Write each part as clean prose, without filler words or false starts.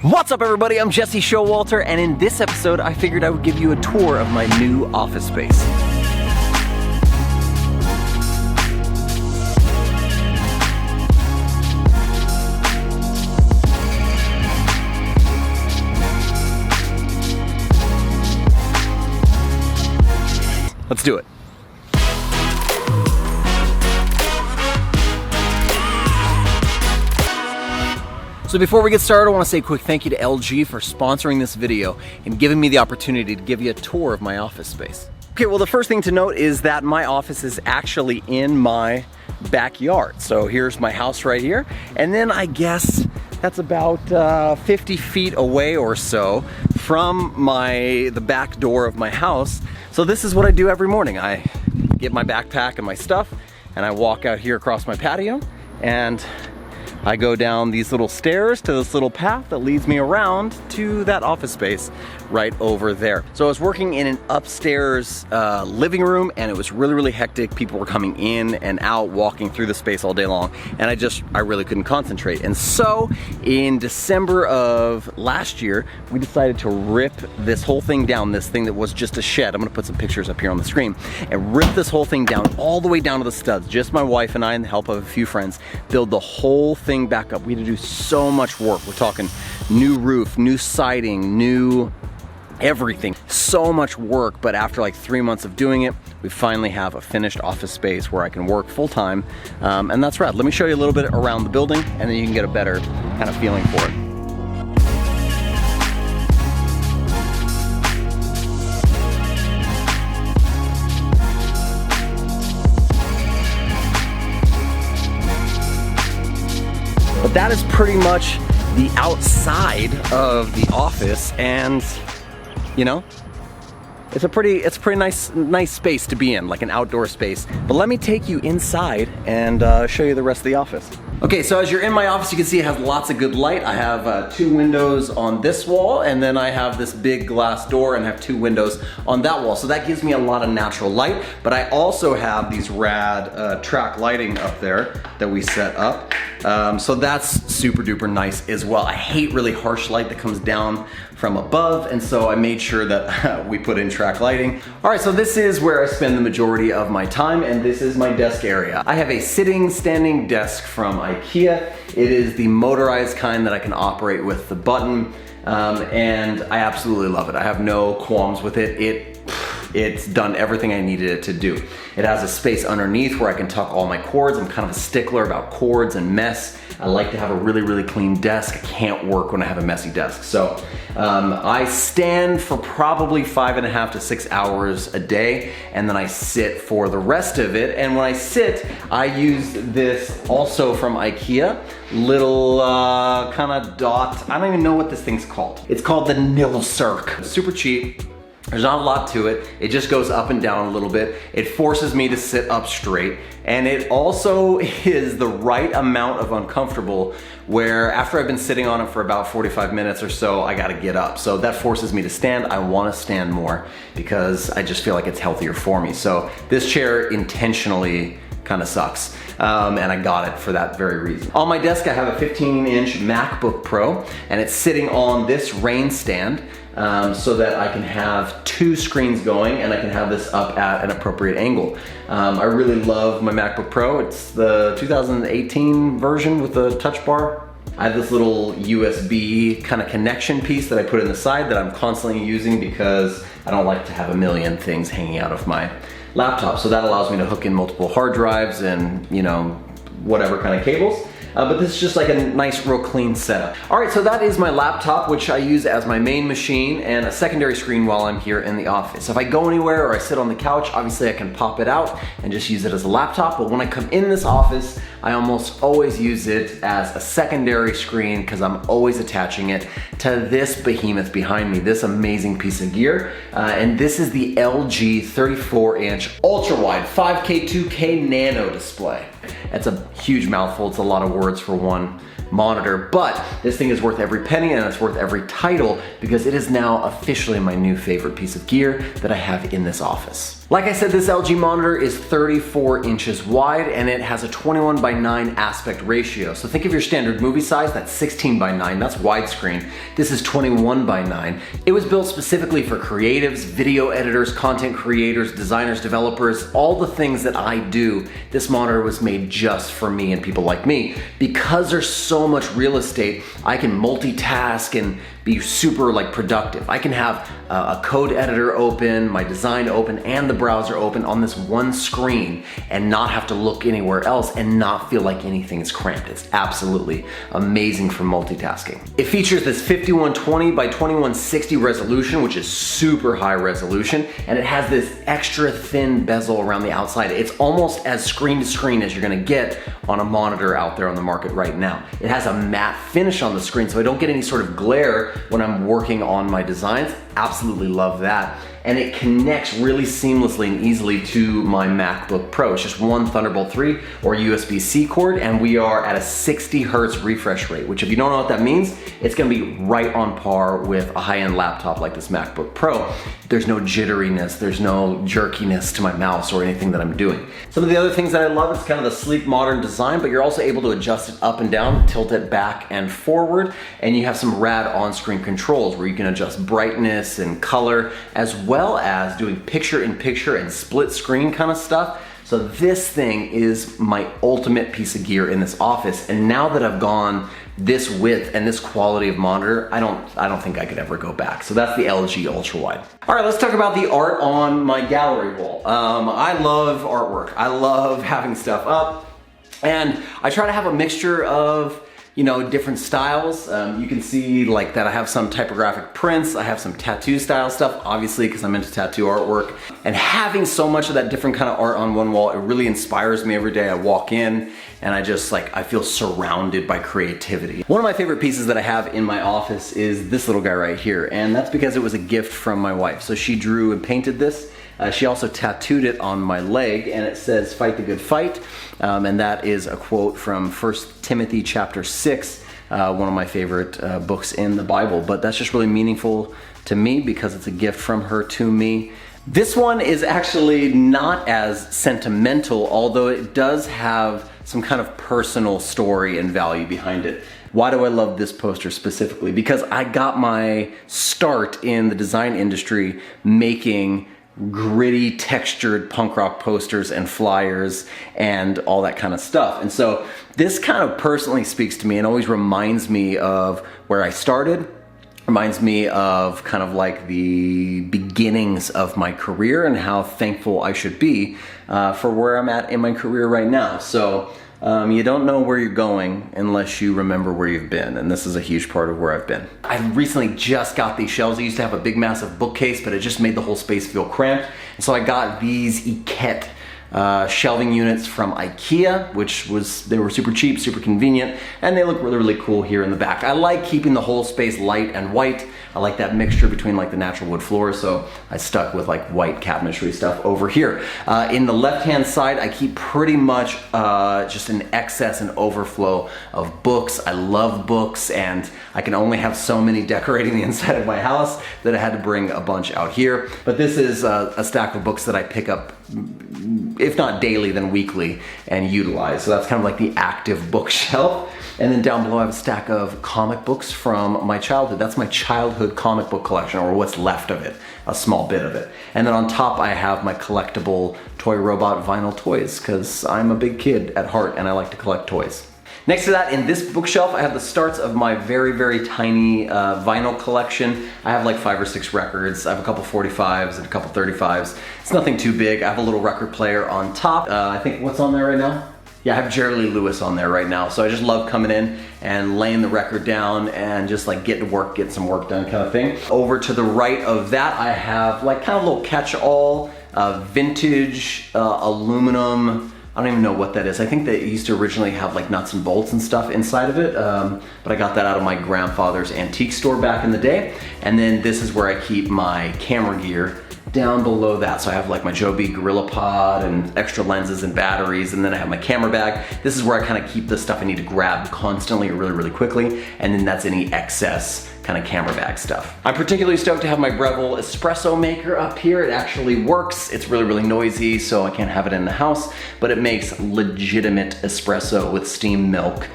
What's up everybody, I'm Jesse Showalter, and in this episode I figured I would give you a tour of my new office space. Let's do it. So before we get started, I want to say a quick thank you to LG for sponsoring this video and giving me the opportunity to give you a tour of my office space. Okay, well the first thing to note is that my office is actually in my backyard. So here's my house right here, and then I guess that's about 50 feet away or so from the back door of my house. So this is what I do every morning. I get my backpack and my stuff, and I walk out here across my patio, and I go down these little stairs to this little path that leads me around to that office space right over there. So I was working in an upstairs living room, and it was really hectic. People were coming in and out, walking through the space all day long, and I really couldn't concentrate. And so in December of last year, we decided to rip this whole thing down, this thing that was just a shed. I'm gonna put some pictures up here on the screen, and rip this whole thing down all the way down to the studs. Just my wife and I, and the help of a few friends, build the whole thing back up. We had to do so much work. We're talking new roof, new siding, new everything. So much work, but after like 3 months of doing it, we finally have a finished office space where I can work full time, and that's rad. Let me show you a little bit around the building, and then you can get a better kind of feeling for it. But that is pretty much the outside of the office, and you know, it's a pretty nice space to be in, like an outdoor space. But let me take you inside and show you the rest of the office. Okay, so as you're in my office, you can see it has lots of good light. I have 2 windows on this wall, and then I have this big glass door and have 2 windows on that wall. So that gives me a lot of natural light, but I also have these rad track lighting up there that we set up. So that's super duper nice as well. I hate really harsh light that comes down from above, and so I made sure that we put in track lighting. All right, so this is where I spend the majority of my time, and this is my desk area. I have a standing desk from IKEA. It is the motorized kind that I can operate with the button, and I absolutely love it. I have no qualms with it. It's done everything I needed it to do. It has a space underneath where I can tuck all my cords. I'm kind of a stickler about cords and mess. I like to have a really clean desk. I can't work when I have a messy desk. So I stand for probably 5.5 to 6 hours a day, and then I sit for the rest of it. And when I sit, I use this also from IKEA, little kind of dot. I don't even know what this thing's called. It's called the NewAir. Super cheap. There's not a lot to it. It just goes up and down a little bit. It forces me to sit up straight, and it also is the right amount of uncomfortable where after I've been sitting on it for about 45 minutes or so, I gotta get up. So that forces me to stand. I wanna stand more because I just feel like it's healthier for me. So this chair intentionally kind of sucks. And I got it for that very reason. On my desk, I have a 15-inch MacBook Pro, and it's sitting on this rain stand so that I can have 2 screens going, and I can have this up at an appropriate angle. I really love my MacBook Pro. It's the 2018 version with the touch bar. I have this little USB kind of connection piece that I put in the side that I'm constantly using because I don't like to have a million things hanging out of my laptop. So that allows me to hook in multiple hard drives and, you know, whatever kind of cables. But this is just like a nice, real clean setup. All right, so that is my laptop, which I use as my main machine and a secondary screen while I'm here in the office. If I go anywhere or I sit on the couch, obviously I can pop it out and just use it as a laptop. But when I come in this office, I almost always use it as a secondary screen because I'm always attaching it to this behemoth behind me, this amazing piece of gear. And this is the LG 34-inch ultra-wide 5K 2K nano display. That's a huge mouthful. It's a lot of words for one monitor, but this thing is worth every penny, and it's worth every title because it is now officially my new favorite piece of gear that I have in this office. Like I said, this LG monitor is 34 inches wide and it has a 21:9 aspect ratio. So think of your standard movie size, that's 16:9, that's widescreen. This is 21:9. It was built specifically for creatives, video editors, content creators, designers, developers, all the things that I do. This monitor was made just for me and people like me. Because there's so much real estate, I can multitask and be super productive. I can have a code editor open, my design open, and the browser open on this one screen and not have to look anywhere else and not feel like anything is cramped. It's absolutely amazing for multitasking. It features this 5120 by 2160 resolution, which is super high resolution, and it has this extra thin bezel around the outside. It's almost as screen to screen as you're gonna get on a monitor out there on the market right now. It has a matte finish on the screen, so I don't get any sort of glare when I'm working on my designs. Absolutely love that. And it connects really seamlessly and easily to my MacBook Pro. It's just one Thunderbolt 3 or USB-C cord, and we are at a 60 hertz refresh rate, which if you don't know what that means, it's gonna be right on par with a high-end laptop like this MacBook Pro. There's no jitteriness, there's no jerkiness to my mouse or anything that I'm doing. Some of the other things that I love is kind of the sleek modern design, but you're also able to adjust it up and down, tilt it back and forward, and you have some rad on-screen controls where you can adjust brightness and color, as well as doing picture-in-picture and split screen kind of stuff. So this thing is my ultimate piece of gear in this office, and now that I've gone this width and this quality of monitor, I don't think I could ever go back. So that's the LG Ultrawide. All right, let's talk about the art on my gallery wall. I love artwork. I love having stuff up, and I try to have a mixture of different styles. You can see that I have some typographic prints, I have some tattoo style stuff, obviously because I'm into tattoo artwork. And having so much of that different kind of art on one wall, it really inspires me every day. I walk in and I feel surrounded by creativity. One of my favorite pieces that I have in my office is this little guy right here, and that's because it was a gift from my wife. So she drew and painted this. She also tattooed it on my leg, and it says, "Fight the good fight." And that is a quote from 1 Timothy chapter 6, one of my favorite books in the Bible. But that's just really meaningful to me because it's a gift from her to me. This one is actually not as sentimental, although it does have some kind of personal story and value behind it. Why do I love this poster specifically? Because I got my start in the design industry making gritty, textured punk rock posters and flyers and all that kind of stuff. And so this kind of personally speaks to me and always reminds me of where I started, reminds me of kind of the beginnings of my career and how thankful I should be for where I'm at in my career right now. So you don't know where you're going unless you remember where you've been, and this is a huge part of where I've been. I recently just got these shelves. I used to have a big massive bookcase, but it just made the whole space feel cramped. And so I got these Iket shelving units from IKEA, they were super cheap, super convenient, and they look really, really cool here in the back. I like keeping the whole space light and white. I like that mixture between the natural wood floors, so I stuck with white cabinetry stuff over here. In the left-hand side, I keep pretty much just an excess and overflow of books. I love books, and I can only have so many decorating the inside of my house that I had to bring a bunch out here. But this is a stack of books that I pick up, if not daily, then weekly, and utilize. So that's kind of the active bookshelf. And then down below I have a stack of comic books from my childhood. That's my childhood comic book collection, or what's left of it, a small bit of it. And then on top I have my collectible toy robot vinyl toys, because I'm a big kid at heart and I like to collect toys. Next to that, in this bookshelf, I have the starts of my very, very tiny vinyl collection. I have 5 or 6 records. I have a couple 45s and a couple 35s. It's nothing too big. I have a little record player on top. I think, what's on there right now? Yeah, I have Jerry Lee Lewis on there right now. So I just love coming in and laying the record down and just getting to work, getting some work done kind of thing. Over to the right of that, I have kind of a little catch-all vintage aluminum. I don't even know what that is. I think they used to originally have nuts and bolts and stuff inside of it, but I got that out of my grandfather's antique store back in the day. And then this is where I keep my camera gear down below that. So I have my Joby Gorilla Pod and extra lenses and batteries, and then I have my camera bag. This is where I kind of keep the stuff I need to grab constantly or really, really quickly, and then that's any excess kind of camera bag stuff. I'm particularly stoked to have my Breville espresso maker up here. It actually works. It's really, really noisy, so I can't have it in the house, but it makes legitimate espresso with steamed milk.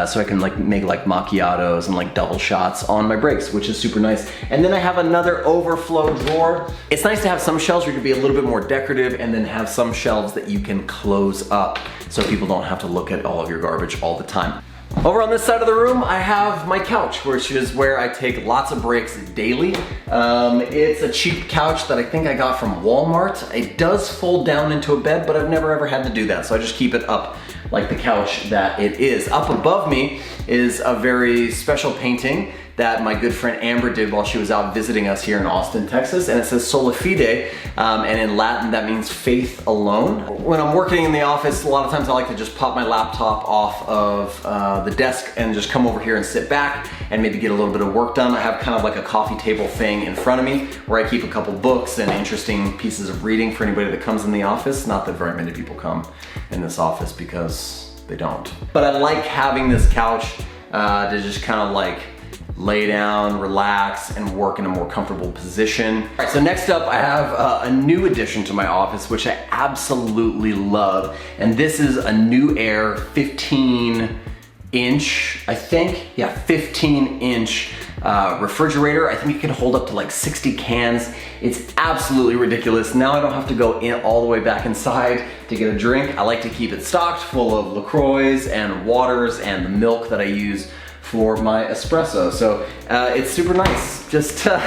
So I can make macchiatos and like double shots on my breaks, which is super nice. And then I have another overflow drawer. It's nice to have some shelves where you can be a little bit more decorative and then have some shelves that you can close up so people don't have to look at all of your garbage all the time. Over on this side of the room, I have my couch, which is where I take lots of breaks daily. It's a cheap couch that I think I got from Walmart. It does fold down into a bed, but I've never ever had to do that, so I just keep it up like the couch that it is. Up above me is a very special painting that my good friend Amber did while she was out visiting us here in Austin, Texas, and it says Sola Fide, and in Latin that means faith alone. When I'm working in the office, a lot of times I like to just pop my laptop off of the desk and just come over here and sit back and maybe get a little bit of work done. I have kind of like a coffee table thing in front of me where I keep a couple books and interesting pieces of reading for anybody that comes in the office. Not that very many people come in this office because they don't. But I like having this couch to just kind of like lay down, relax, and work in a more comfortable position. All right, so next up I have a new addition to my office, which I absolutely love. And this is a NewAir 15-inch, I think. Yeah, 15-inch refrigerator. I think it can hold up to like 60 cans. It's absolutely ridiculous. Now I don't have to go in all the way back inside to get a drink. I like to keep it stocked full of LaCroix and waters and the milk that I use for my espresso. So it's super nice just to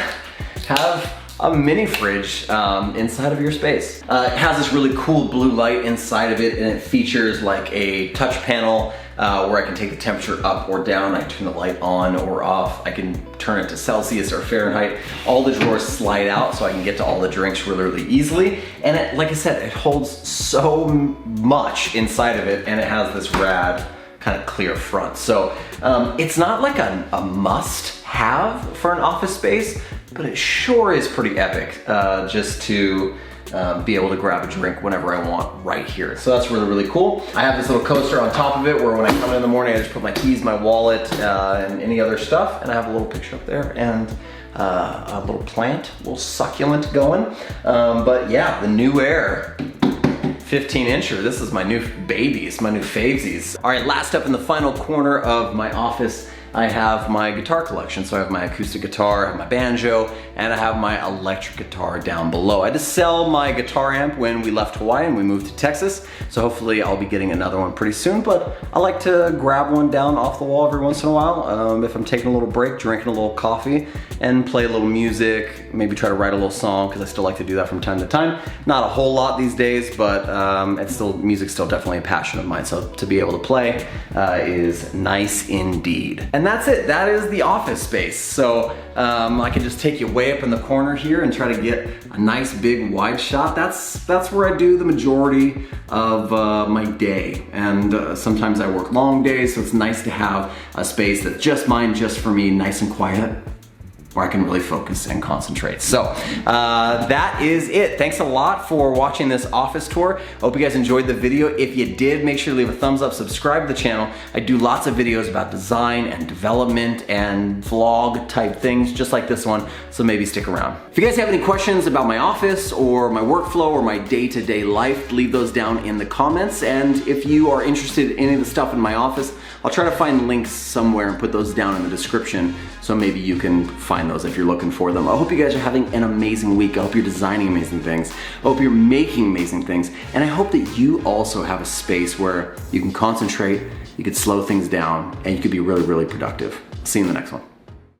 have a mini fridge inside of your space. It has this really cool blue light inside of it, and it features like a touch panel where I can take the temperature up or down. I can turn the light on or off. I can turn it to Celsius or Fahrenheit. All the drawers slide out so I can get to all the drinks really, really easily. And it, like I said, it holds so much inside of it, and it has this rad kind of clear front. So it's not like a must have for an office space, but it sure is pretty epic just to be able to grab a drink whenever I want right here. So that's really, really cool. I have this little coaster on top of it where when I come in the morning, I just put my keys, my wallet, and any other stuff, and I have a little picture up there and a little plant, a little succulent going. But yeah, the NewAir 15-incher. This is my new baby. It's my new favesies. All right, last up in the final corner of my office, I have my guitar collection. So I have my acoustic guitar, I have my banjo, and I have my electric guitar down below. I had to sell my guitar amp when we left Hawaii and we moved to Texas. So hopefully I'll be getting another one pretty soon, but I like to grab one down off the wall every once in a while. If I'm taking a little break, drinking a little coffee, and play a little music, maybe try to write a little song, because I still like to do that from time to time. Not a whole lot these days, but music's still definitely a passion of mine. So to be able to play is nice indeed. And that's it. That is the office space. So I can just take you way up in the corner here and try to get a nice big wide shot. That's where I do the majority of my day. And sometimes I work long days, so it's nice to have a space that's just mine, just for me, nice and quiet, where I can really focus and concentrate. So that is it. Thanks a lot for watching this office tour. I hope you guys enjoyed the video. If you did, make sure to leave a thumbs up, subscribe to the channel. I do lots of videos about design and development and vlog type things, just like this one, so maybe stick around. If you guys have any questions about my office or my workflow or my day-to-day life, leave those down in the comments. And if you are interested in any of the stuff in my office, I'll try to find links somewhere and put those down in the description, so maybe you can find those if you're looking for them. I hope you guys are having an amazing week. I hope you're designing amazing things. I hope you're making amazing things. And I hope that you also have a space where you can concentrate, you can slow things down, and you can be really, really productive. See you in the next one.